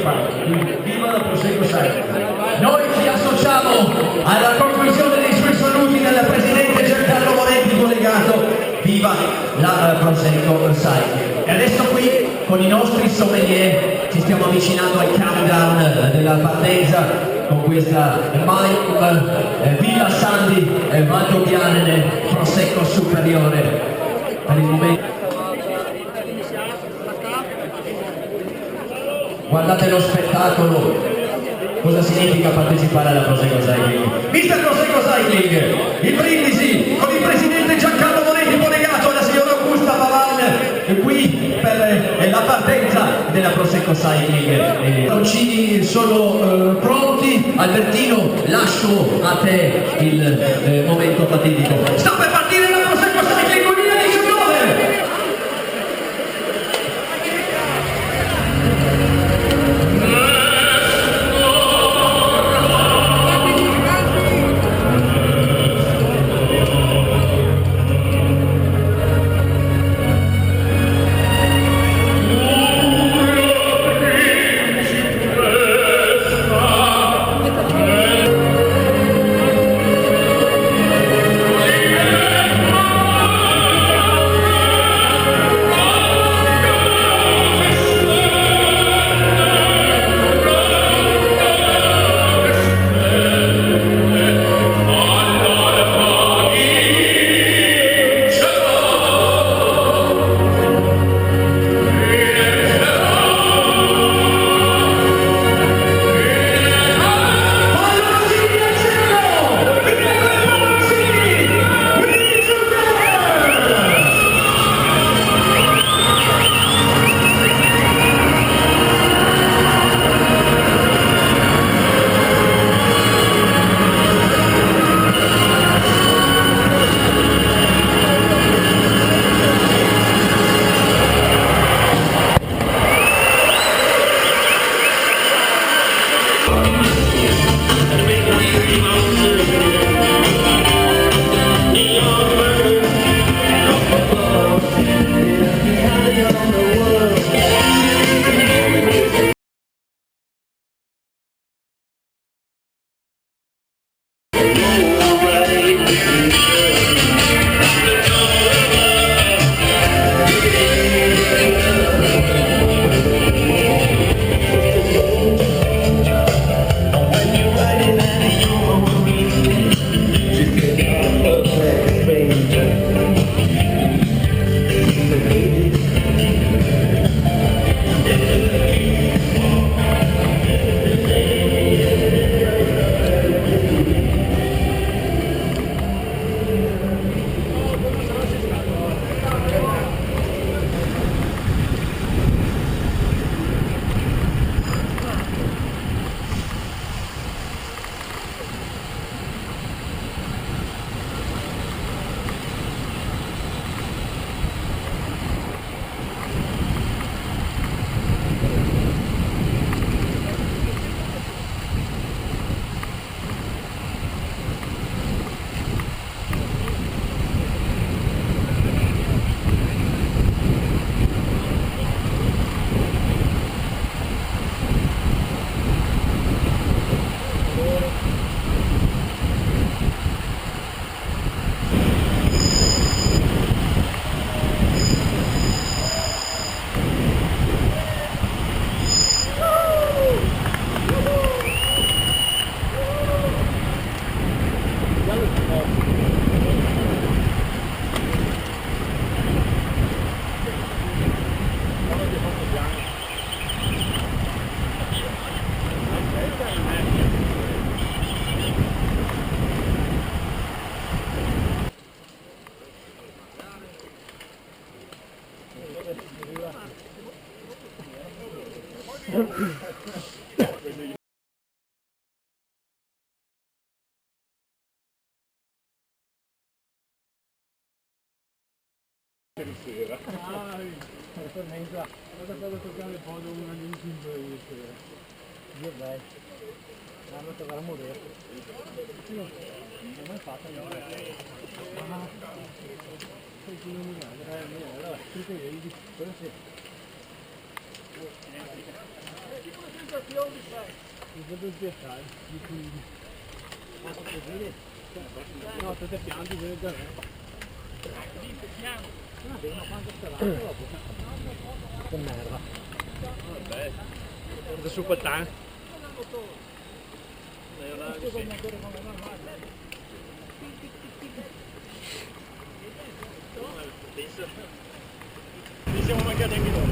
Viva la Prosecco Cycling! Noi ci associamo alla conclusione dei suoi saluti del presidente Giancarlo Moretti collegato. Viva la Prosecco Cycling! E adesso qui con i nostri sommelier ci stiamo avvicinando al countdown della partenza con questa Villa Sandi Valdobbiadene Prosecco Superiore. Per il momento guardate lo spettacolo, cosa significa partecipare alla Prosecco Cycling. Mister Prosecco Cycling, il brindisi con il presidente Giancarlo Moretti collegato alla signora Augusta Pavan, qui per la partenza della Prosecco Cycling. I baloncini sono pronti. Albertino, lascio a te il momento fatidico. Sta per partire la Prosecco Cycling 2019! Sera. Performanza, cosa per toccare il podio una di 5 sera. Io dai. Hanno toccato a morire. Io non ho mai fatto niente. Sei più illuminato, allora, tu che vedi, cosa sei? vedo pietare, no, tutte pianti, vedo da me. Che merda. Vabbè, guarda su quel tank. Siamo mancati anche noi.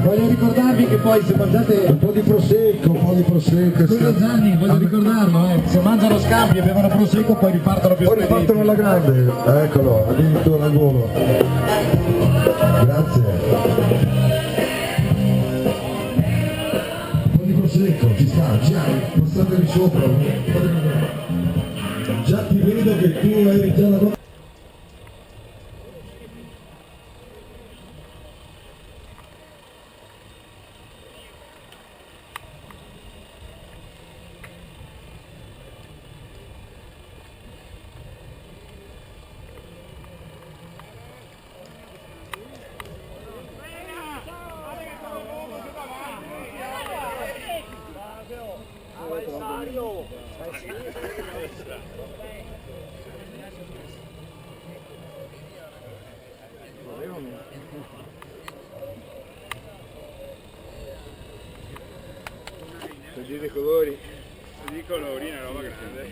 Voglio ricordarvi che poi se mangiate Un po' di prosecco. scusa Gianni, voglio ricordarlo, se mangiano scampi e bevono prosecco poi ripartono più Poi ripartono alla grande, eccolo, addirittura al volo. Grazie. Prosecco, ci sta, già, passatevi sopra. Già ti vedo che tu eri già la... Di colori. Di colori, una roba grande.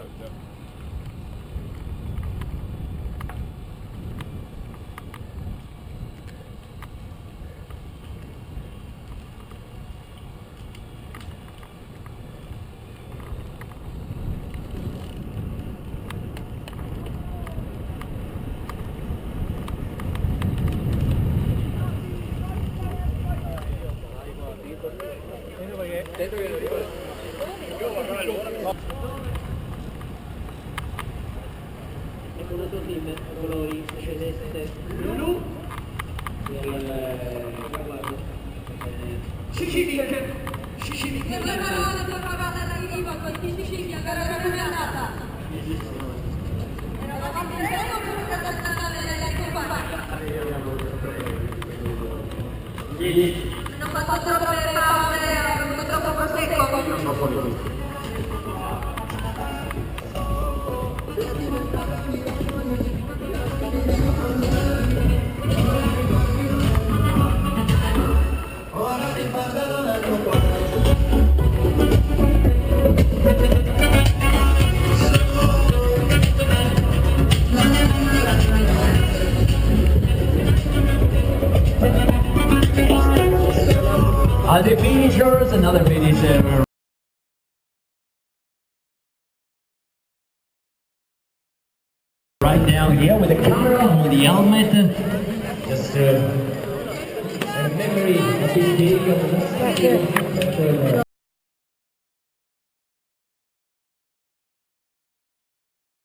Ciao. Colori celeste blu per il traguardo Sicilia per la parola propaganda d'arrivo con Sicilia per la camminata eravamo in treno per la statale della compagnia non fatto troppe pause ha avuto troppo prosecco. The finishers, another finisher. Right down here with the camera, with the helmet. Just a memory of this day of the